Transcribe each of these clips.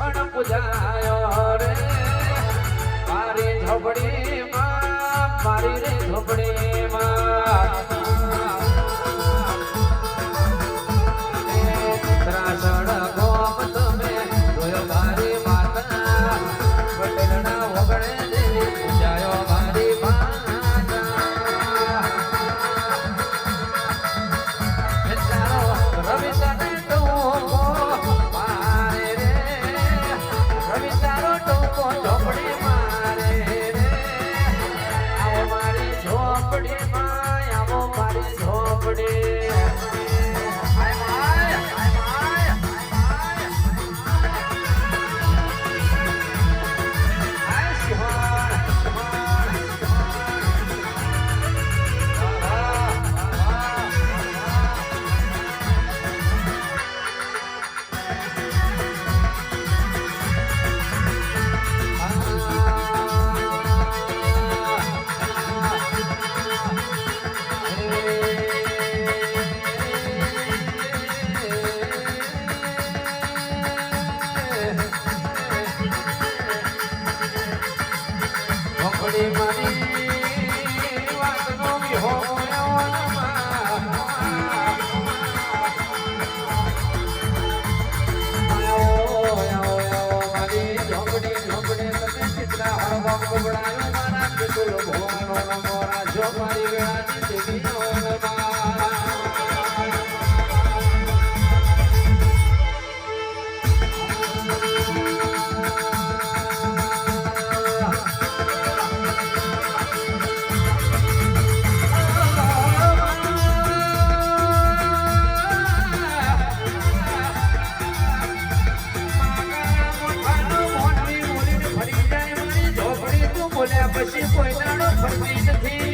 પણ પૂજાયો રે મારી ઝોપડીમાં મારી રે ઝોપડીમાં ત્રાસણ ગોમ તમે જોયો મારી માતા પટેલના વગડે દેવી પૂજાયો મારી પછી કોઈ નાનો ફરતી નથી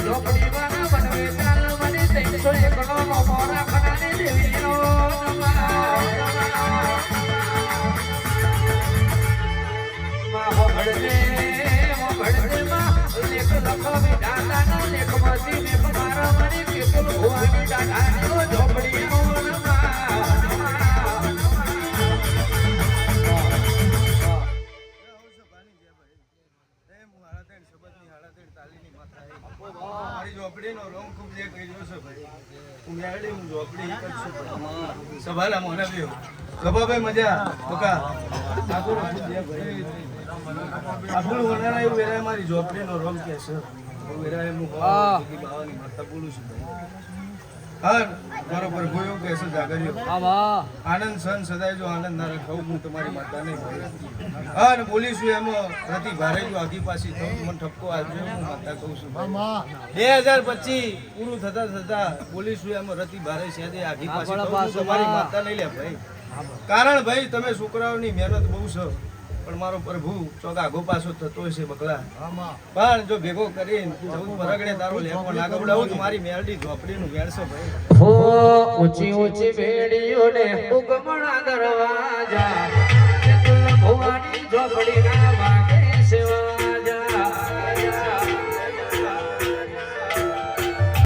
ઝોપડી વાળા બનવે ચાલ મને 301 નો મોરા ખનાને દેવીનો સભાલા મોને બેહો સભાભાઈ મજા બકા આખું આપણું વણાણા એવું વેરાય મારી ઝોપડીનો રંગ કે છે વેરાય હું બાવાની માતા બોલું છું હા બરોબર ગોયો કે છે જાગર્યો આનંદ સન સદાય જો આનંદ ના રખાવું હું તમારી માતા નહીં ભાઈ હા ને બોલીશું એમાં પ્રતિ ભારે જો આગી પાછી તો મને ઠપકો આવજો હું માતા કહું છું 2025 પૂરું થતા બોલીશું એમાં રતિ ભારે છે આગી પાછી તો તમારી માતા નહીં લે ભાઈ કારણ ભાઈ તમે છોકરાઓની મહેનત બહુ છો પણ મારો પ્રભુ ચોક આગો પાછો થતો છે બકલા પણ જો ભેગો કરીને 14 પરગડે તારો લેકો લાગવડાવું તમારી મેરડી ઝોપડીનું વેણસો ભાઈ હો ઊંચી ઊંચી બેડીઓ ને ઉગમણા દરવાજા ભવાની ઝોપડી